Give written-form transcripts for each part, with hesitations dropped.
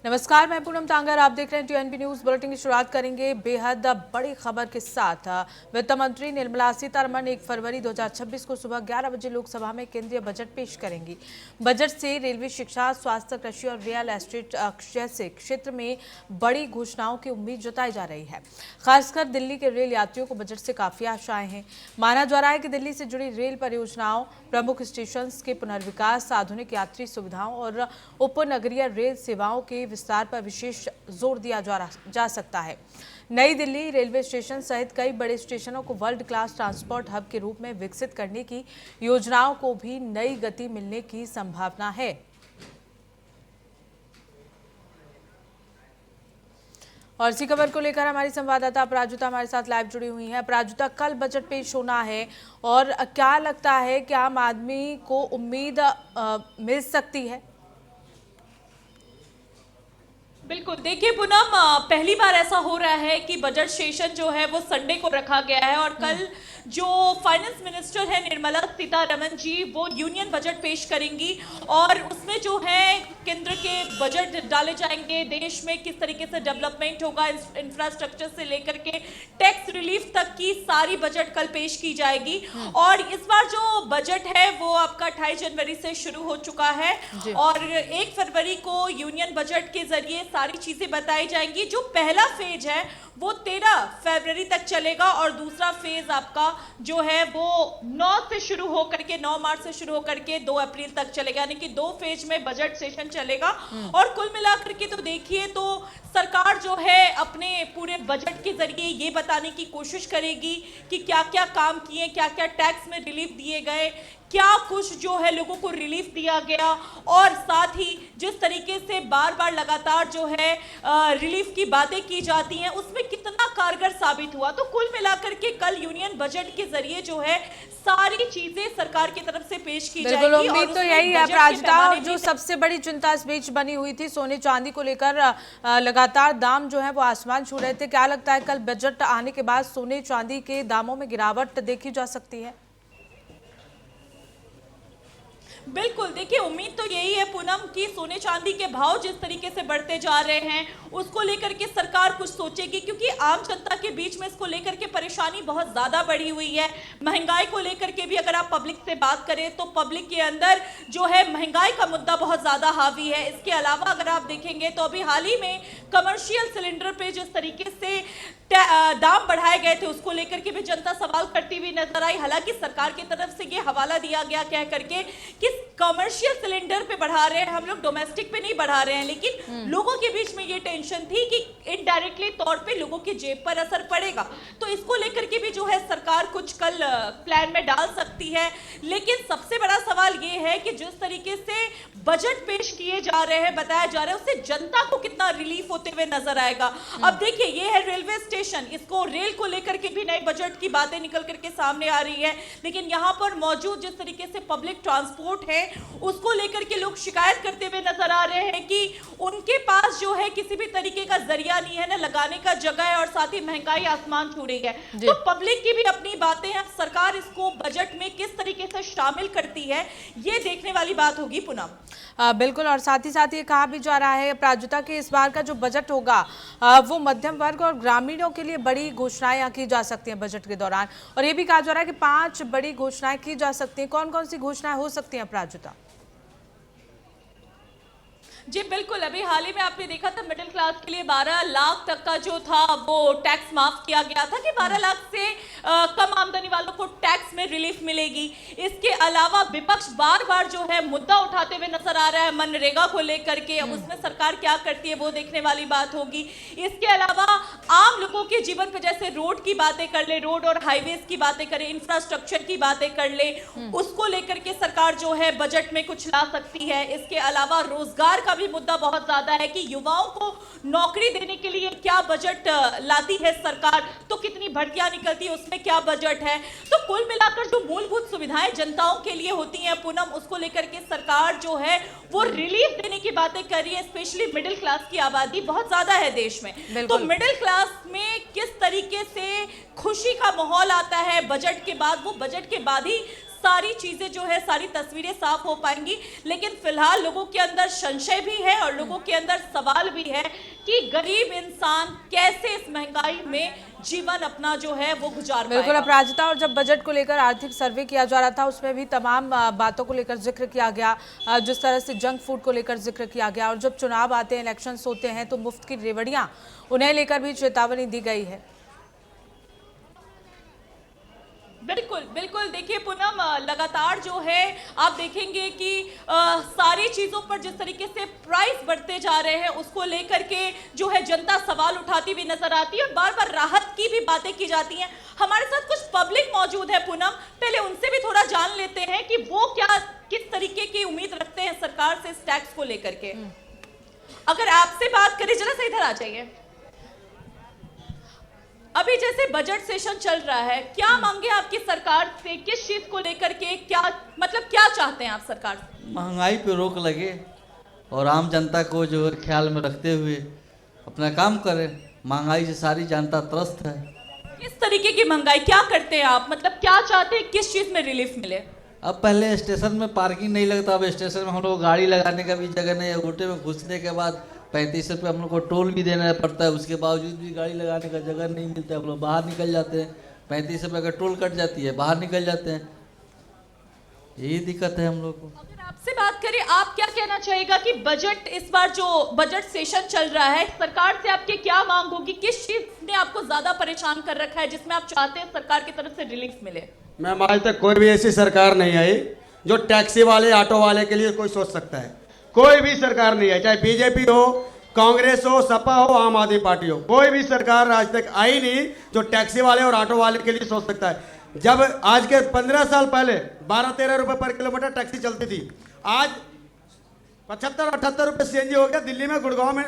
नमस्कार, मैं पूनम तांगर। आप देख रहे हैं टीएनपी न्यूज बुलेटिन की शुरुआत करेंगे बेहद बड़ी खबर के साथ। वित्त मंत्री निर्मला सीतारमण 1 फरवरी 2026 को सुबह 11 बजे लोकसभा में केंद्रीय बजट पेश करेंगी। बजट से रेलवे, शिक्षा, स्वास्थ्य, कृषि और रियल एस्टेट जैसे क्षेत्र में बड़ी घोषणाओं की उम्मीद जताई जा रही है। खासकर दिल्ली के रेल यात्रियों को बजट से काफी आशाएं हैं। माना जा रहा है कि दिल्ली से जुड़ी रेल परियोजनाओं, प्रमुख स्टेशन के पुनर्विकास, आधुनिक यात्री सुविधाओं और उपनगरीय रेल सेवाओं के विस्तार पर विशेष जोर दिया जा सकता है। नई दिल्ली रेलवे स्टेशन सहित कई बड़े स्टेशनों को वर्ल्ड क्लास ट्रांसपोर्ट हब के रूप में विकसित करने की योजनाओं को भी नई गति मिलने की संभावना है। और इसी खबर को लेकर हमारी संवाददाता अपराजिता हमारे साथ लाइव जुड़ी हुई हैं। अपराजिता, कल बजट पेश होना है और क्या लगता है कि आम आदमी को उम्मीद मिल सकती है? बिल्कुल, देखिए पूनम, पहली बार ऐसा हो रहा है कि बजट सेशन जो है वो संडे को रखा गया है और कल जो फाइनेंस मिनिस्टर है निर्मला सीतारमण जी वो यूनियन बजट पेश करेंगी और उसमें जो है केंद्र के बजट डाले जाएंगे। देश में किस तरीके से डेवलपमेंट होगा, इंफ्रास्ट्रक्चर से लेकर के टैक्स रिलीफ तक की सारी बजट कल पेश की जाएगी। और इस बार जो बजट है वो आपका 28 जनवरी से शुरू हो चुका है और 1 फरवरी को यूनियन बजट के जरिए सारी चीजें बताई जाएंगी। जो पहला फेज है वो 13 फरवरी तक चलेगा और दूसरा फेज आपका जो है वो 9 से शुरू होकर के 9 मार्च से शुरू होकर के 2 अप्रैल तक चलेगा, यानी कि 2 फेज में बजट सेशन चलेगा। और कुल मिलाकर के तो देखिए तो सरकार जो है अपने पूरे बजट के जरिए ये बताने की कोशिश करेगी कि क्या क्या काम किए, क्या क्या टैक्स में रिलीफ दिए गए, क्या कुछ जो है लोगों को रिलीफ दिया गया और साथ ही जिस तरीके से बार बार लगातार जो है रिलीफ की बातें की जाती हैं उसमें कितना कारगर साबित हुआ। तो कुल मिलाकर के कल यूनियन बजट के जरिए जो है सारी चीजें सरकार की तरफ से पेश की जाएगी। बिल्कुल, उम्मीद तो यही है अपराजिता। जो सबसे बड़ी चिंता इस बीच बनी हुई थी सोने चांदी को लेकर, लगातार दाम जो है वो आसमान छू रहे थे। क्या लगता है कल बजट आने के बाद सोने चांदी के दामों में गिरावट देखी जा सकती है? बिल्कुल, देखिए उम्मीद तो यही है पूनम कि सोने चांदी के भाव जिस तरीके से बढ़ते जा रहे हैं उसको लेकर के सरकार कुछ सोचेगी, क्योंकि आम जनता के बीच में इसको लेकर के परेशानी बहुत ज्यादा बढ़ी हुई है। महंगाई को लेकर के भी अगर आप पब्लिक से बात करें तो पब्लिक के अंदर जो है महंगाई का मुद्दा बहुत ज्यादा हावी है। इसके अलावा अगर आप देखेंगे तो अभी हाल ही में कमर्शियल सिलेंडर पे जिस तरीके से दाम बढ़ाए गए थे उसको लेकर के भी जनता सवाल करती हुई नजर आई। हालांकि सरकार की तरफ से ये हवाला दिया गया कह करके कि कमर्शियल सिलेंडर पे बढ़ा रहे हैं हम लोग, डोमेस्टिक पे नहीं बढ़ा रहे हैं, लेकिन लोगों के बीच में ये टेंशन थी कि इनडायरेक्टली तौर पे लोगों की जेब पर असर पड़ेगा। तो इसको लेकर के भी जो है सरकार कुछ कल प्लान में डाल सकती है। लेकिन सबसे बड़ा सवाल ये है कि जिस तरीके से बजट पेश किए जा रहे हैं, बताया जा रहा है, उससे जनता को कितना रिलीफ होते हुए नजर आएगा। अब देखिए ये है रेलवे स्टेशन, इसको रेल को लेकर के भी नए बजट की बातें निकल करके सामने आ रही है, लेकिन यहाँ पर मौजूद जिस तरीके से पब्लिक ट्रांसपोर्ट है उसको लेकर के लोग शिकायत करते हुए नजर आ रहे हैं कि उनके पास जो है किसी भी तरीके का जरिया नहीं है, ना लगाने का जगह है और साथ ही महंगाई आसमान छू रही है। तो पब्लिक की भी अपनी बातें हैं, सरकार इसको बजट में किस तरीके से शामिल करती है ये देखने वाली बात होगी पूनम। बिल्कुल, और साथ ही साथ ये कहा भी जा रहा है प्राजुता कि इस बार का जो बजट होगा वो मध्यम वर्ग और ग्रामीणों के लिए बड़ी घोषणाएं की जा सकती हैं बजट के दौरान, और ये भी कहा जा रहा है कि 5 बड़ी घोषणाएं की जा सकती हैं। कौन कौन सी घोषणाएं हो सकती हैं प्राजुता? जी बिल्कुल, अभी हाल ही में आपने देखा था मिडिल क्लास के लिए 12 लाख तक का जो था वो टैक्स माफ किया गया था कि 12 लाख से कम आमदनी वालों को टैक्स में रिलीफ मिलेगी। इसके अलावा विपक्ष बार बार जो है मुद्दा उठाते हुए नजर आ रहा है मनरेगा को लेकर के, अब उसमें सरकार क्या करती है वो देखने वाली बात होगी। इसके अलावा आम लोगों के जीवन पे जैसे रोड की बातें कर ले, रोड और हाईवेज की बातें करें, इंफ्रास्ट्रक्चर की बातें कर ले, उसको लेकर के सरकार जो है बजट में कुछ ला सकती है। इसके अलावा रोजगार का भी मुद्दा बहुत ज्यादा है कि युवाओं को नौकरी देने के लिए क्या बजट लाती है सरकार, तो कितनी भर्तियां निकलती है उसमें क्या बजट है। तो कुल मिलाकर जो मूलभूत सुविधाएं जनताओं के लिए होती हैं पूनम, उसको लेकर के सरकार जो है वो रिलीफ देने की बातें कर रही है। स्पेशली मिडिल क्लास की आबादी बहुत ज्यादा है देश में, तो मिडिल क्लास में किस तरीके से खुशी का माहौल आता है बजट के बाद, वो बजट के बाद ही सारी चीजें जो है, सारी तस्वीरें साफ हो पाएंगी। लेकिन फिलहाल लोगों के अंदर संशय भी है और लोगों के अंदर सवाल भी है कि गरीब इंसान कैसे इस महंगाई में जीवन अपना जो है वो गुजार बिल्कुल पाएगा। अपराजिता, और जब बजट को लेकर आर्थिक सर्वे किया जा रहा था उसमें भी तमाम बातों को लेकर जिक्र किया गया, जिस तरह से जंक फूड को लेकर जिक्र किया गया, और जब चुनाव आते हैं, इलेक्शंस होते हैं तो मुफ्त की रेवड़ियां, उन्हें लेकर भी चेतावनी दी गई है। बिल्कुल बिल्कुल, देखिए पूनम, लगातार जो है आप देखेंगे कि सारी चीजों पर जिस तरीके से प्राइस बढ़ते जा रहे हैं उसको लेकर के जो है जनता सवाल उठाती हुई नजर आती है और बार बार राहत की भी बातें की जाती हैं। हमारे साथ कुछ पब्लिक मौजूद है पूनम, पहले उनसे भी थोड़ा जान लेते हैं कि वो क्या किस तरीके की उम्मीद रखते हैं सरकार से इस टैक्स को लेकर के। अगर आपसे बात करें, जरा सा इधर आ जाइए। अभी जैसे बजट सेशन चल रहा है, क्या मांगे आपकी सरकार से, किस चीज को लेकर के, क्या मतलब क्या चाहते हैं आप सरकार से? महंगाई पे रोक लगे और आम जनता को जो है ख्याल में रखते हुए अपना काम करे। महंगाई से सारी जनता त्रस्त है। किस तरीके की महंगाई, क्या करते हैं आप, मतलब क्या चाहते हैं, किस चीज में रिलीफ मिले? अब पहले स्टेशन में पार्किंग नहीं लगता, अब स्टेशन में हम लोग गाड़ी लगाने का भी जगह नहीं है। गोटे में घुसने के बाद 35 रुपये हम लोग को टोल भी देना पड़ता है, उसके बावजूद भी गाड़ी लगाने का जगह नहीं मिलता है। हम लोग बाहर निकल जाते हैं, 35 रुपये का टोल कट जाती है, बाहर निकल जाते हैं। यही दिक्कत है हम लोग को। अगर आपसे बात करें, आप क्या कहना चाहेगा कि बजट, इस बार जो बजट सेशन चल रहा है, सरकार से आपके क्या मांग होगी, किस चीज ने आपको ज्यादा परेशान कर रखा है जिसमें आप चाहते हैं सरकार की तरफ से रिलीफ मिले? मैम, आज तक कोई भी ऐसी सरकार नहीं आई जो टैक्सी वाले, ऑटो वाले के लिए कोई सोच सकता है। कोई भी सरकार नहीं है, चाहे बीजेपी हो, कांग्रेस हो, सपा हो, आम आदमी पार्टी हो, कोई भी सरकार आज तक आई नहीं जो टैक्सी वाले और ऑटो वाले के लिए सोच सकता है। जब आज के 15 साल पहले 12-13 रुपए पर किलोमीटर टैक्सी चलती थी, आज 75-78 रुपए सीएनजी हो गया। दिल्ली में, गुड़गांव में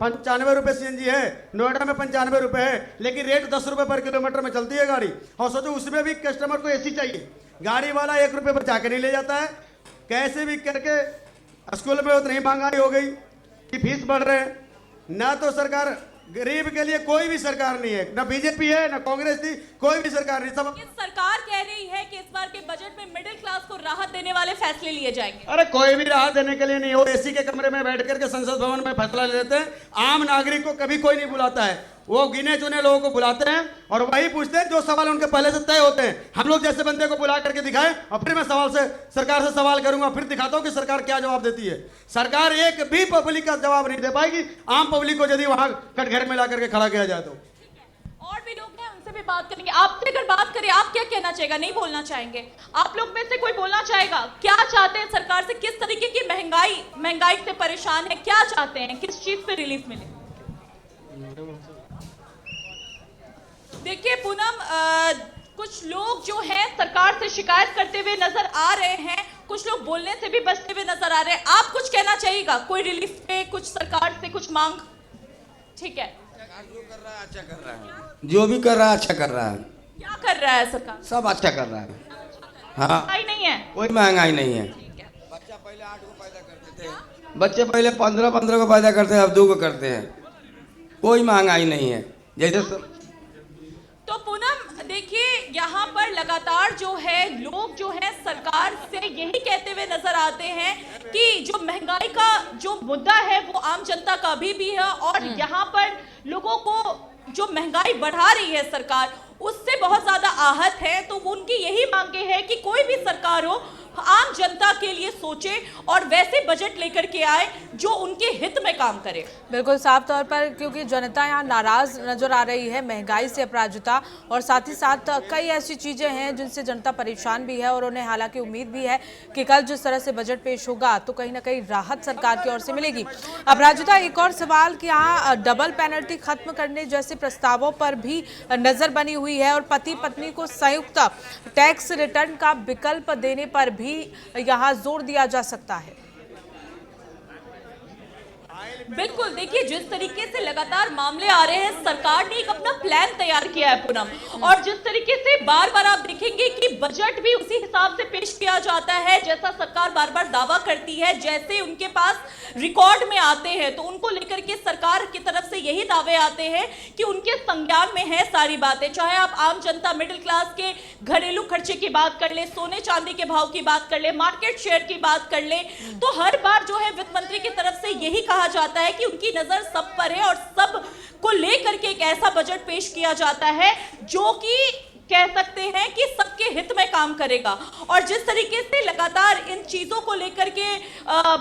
95 रुपए सीएनजी है, नोएडा में 95 रुपए है, लेकिन रेट 10 रुपए पर किलोमीटर में चलती है गाड़ी। और सोचो उसमें भी कस्टमर को एसी चाहिए, गाड़ी वाला 1 रुपए पर जाके नहीं ले जाता है। कैसे भी करके स्कूल में उतनी महंगाई हो गई कि फीस बढ़ रहे हैं। ना तो सरकार, गरीब के लिए कोई भी सरकार नहीं है, ना बीजेपी है, ना कांग्रेस थी, कोई भी सरकार नहीं। सब सरकार कह रही है कि इस बार के बजट में मिडिल क्लास को राहत देने वाले फैसले लिए जाएंगे। अरे कोई भी राहत देने के लिए नहीं हो, एसी के कमरे में बैठ करके संसद भवन में फैसला लेते हैं। आम नागरिक को कभी कोई नहीं बुलाता है, वो गिने चुने लोगों को बुलाते हैं और वही पूछते हैं जो सवाल उनके पहले से तय होते हैं। हम लोग जैसे बंदे को बुला करके दिखाएं और फिर मैं सरकार से सवाल करूंगा, फिर दिखाता हूं कि सरकार क्या जवाब देती है। सरकार एक भी पब्लिक का जवाब नहीं दे पाएगी, आम पब्लिक को यदि वहां कटघरे में ला करके खड़ा किया जाए तो। और भी लोग हैं, उनसे भी बात करेंगे। आपसे अगर बात करें, आप क्या कहना चाहेगा, नहीं बोलना चाहेंगे? आप लोग में से कोई बोलना चाहेगा? क्या चाहते हैं सरकार से, किस तरीके की महंगाई से परेशान है, क्या चाहते हैं, किस चीज पे रिलीफ मिले? देखिए पूनम, कुछ लोग जो हैं सरकार से शिकायत करते हुए नजर आ रहे हैं, कुछ लोग बोलने से भी बचते हुए नजर आ रहे हैं। आप कुछ कहना चाहिएगा, कोई रिलीफ पे, कुछ सरकार से कुछ मांग? ठीक है, जो कर रहा है अच्छा कर रहा है, जो भी कर रहा है अच्छा कर रहा है। क्या कर रहा है सरकार? सब अच्छा कर रहा है। हाँ, महंगाई नहीं है, कोई महंगाई नहीं है। बच्चा पहले 8 को पैदा करते थे, बच्चे पहले 15 को पैदा करते हैं, अब 2 को करते हैं। कोई महंगाई नहीं है। जैसे तो पूनम देखिए, यहाँ पर लगातार जो है लोग जो है सरकार से यही कहते हुए नजर आते हैं कि जो महंगाई का जो मुद्दा है वो आम जनता का अभी भी है और यहाँ पर लोगों को जो महंगाई बढ़ा रही है सरकार, उससे बहुत ज्यादा आहत है। तो उनकी यही मांगे है कि कोई भी सरकार हो, आम जनता के लिए सोचे और वैसे बजट लेकर के आए जो उनके हित में काम करे। बिल्कुल साफ तौर पर, क्योंकि जनता यहाँ नाराज नजर आ रही है महंगाई से, अपराजिता, और साथ ही साथ कई ऐसी चीजें हैं जिनसे जनता परेशान भी है और उन्हें हालांकि उम्मीद भी है कि कल जिस तरह से बजट पेश होगा तो कहीं ना कहीं राहत सरकार की ओर से मिलेगी। अपराजिता, एक और सवाल कि यहाँ डबल पेनल्टी खत्म करने जैसे प्रस्तावों पर भी नजर बनी हुई है और पति पत्नी को संयुक्त टैक्स रिटर्न का विकल्प देने पर भी यहाँ जोर दिया जा सकता है। बिल्कुल, देखिए जिस तरीके से लगातार मामले आ रहे हैं, सरकार ने एक अपना प्लान तैयार किया है पूनम, और जिस तरीके से बार बार आप देखेंगे कि बजट भी उसी हिसाब से पेश किया जाता है जैसा सरकार बार बार दावा करती है, जैसे उनके पास रिकॉर्ड में आते हैं, तो उनको लेकर के सरकार की तरफ से यही दावे आते हैं कि उनके संज्ञान में है सारी बातें। चाहे आप आम जनता, मिडिल क्लास के घरेलू खर्चे की बात कर ले, सोने चांदी के भाव की बात कर ले, मार्केट शेयर की बात कर ले, तो हर बार जो है वित्त मंत्री की तरफ से यही कहा जाता है कि उनकी नजर सब पर है और सब को लेकर के एक ऐसा बजट पेश किया जाता है जो कि कह सकते हैं कि सबके हित में काम करेगा। और जिस तरीके से लगातार इन चीजों को लेकर के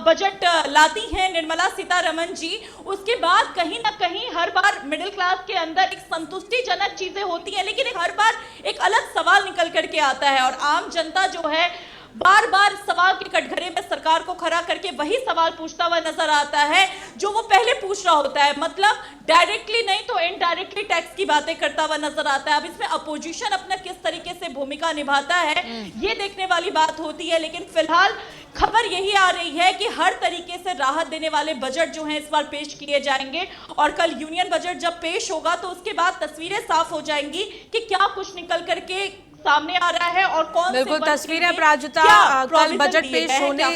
बजट लाती हैं निर्मला सीतारमण जी, उसके बाद कहीं ना कहीं हर बार मिडिल क्लास के अंदर एक संतुष्टिजनक चीजें होती हैं, लेकिन हर बार एक अलग सवाल निकल करके आता है और आम जनता जो है बार बार सवाल के कटघरे में सरकार को खड़ा करके वही सवाल पूछता हुआ नजर आता है जो वो पहले पूछ रहा होता है, मतलब डायरेक्टली नहीं तो इनडायरेक्टली टैक्स की बातें करता हुआ नजर आता है। अब इसमें अपोजिशन अपना किस तरीके से भूमिका निभाता है ये देखने वाली बात होती है, लेकिन फिलहाल खबर यही आ रही है कि हर तरीके से राहत देने वाले बजट जो हैं इस बार पेश किए जाएंगे और कल यूनियन बजट जब पेश होगा तो उसके बाद तस्वीरें साफ हो जाएंगी कि क्या कुछ निकल करके सामने आ रहा है और कौन बिल्कुल तस्वीरें प्राजुता कल बजट पेश होने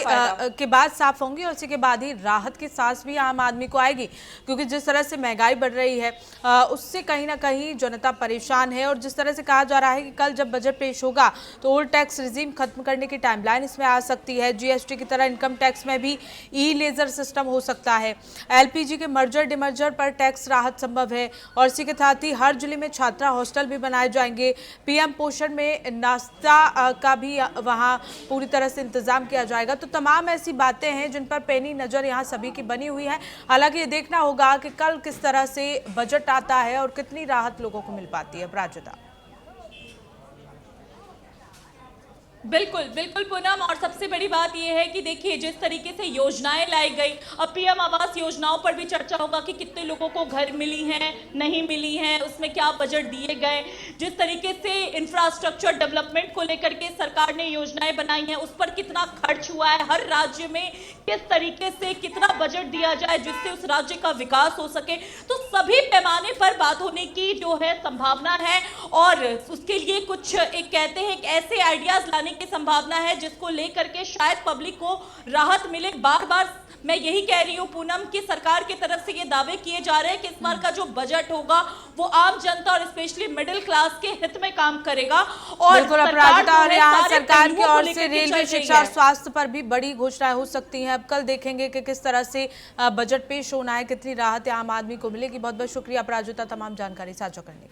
के बाद साफ होंगी और इसी के बाद ही राहत की सांस भी आम आदमी को आएगी, क्योंकि जिस तरह से महंगाई बढ़ रही है उससे कहीं ना कहीं जनता परेशान है। और जिस तरह से कहा जा रहा है कि कल जब बजट पेश होगा तो ओल्ड टैक्स रिजीम खत्म करने की टाइमलाइन इसमें आ सकती है, जीएसटी की तरह इनकम टैक्स में भी ई लेजर सिस्टम हो सकता है, एलपीजी के मर्जर डिमर्जर पर टैक्स राहत संभव है और इसी के साथ ही हर जिले में छात्रा हॉस्टल भी बनाए जाएंगे, पीएम पोषण में नाश्ता का भी वहां पूरी तरह से इंतजाम किया जाएगा। तो तमाम ऐसी बातें हैं जिन पर पैनी नजर यहां सभी की बनी हुई है। हालांकि ये देखना होगा कि कल किस तरह से बजट आता है और कितनी राहत लोगों को मिल पाती है। प्राजुता बिल्कुल बिल्कुल पूनम, और सबसे बड़ी बात यह है कि देखिए जिस तरीके से योजनाएं लाई गई, अब पीएम आवास योजनाओं पर भी चर्चा होगा कि कितने लोगों को घर मिली हैं, नहीं मिली हैं, उसमें क्या बजट दिए गए, जिस तरीके से इंफ्रास्ट्रक्चर डेवलपमेंट को लेकर के सरकार ने योजनाएं बनाई हैं उस पर कितना खर्च हुआ है, हर राज्य में किस तरीके से कितना बजट दिया जाए जिससे उस राज्य का विकास हो सके, तो सभी पैमाने पर बात होने की जो है संभावना है और उसके लिए कुछ एक कहते हैं एक ऐसे आइडियाज लाने की संभावना है जिसको लेकर के शायद पब्लिक को राहत मिले। बार बार मैं यही कह रही हूं पूनम कि सरकार की तरफ से ये दावे किए जा रहे हैं कि इस बार का जो बजट होगा वो आम जनता और स्पेशली मिडिल क्लास के हित में काम करेगा। और सरकार की ओर से रेलवे, शिक्षा और स्वास्थ्य पर भी बड़ी घोषणाएं हो सकती हैं। अब कल देखेंगे कि किस तरह से बजट पेश होना है, कितनी राहत आम आदमी को मिलेगी। बहुत बहुत शुक्रिया प्राजुता तमाम जानकारी साझा करने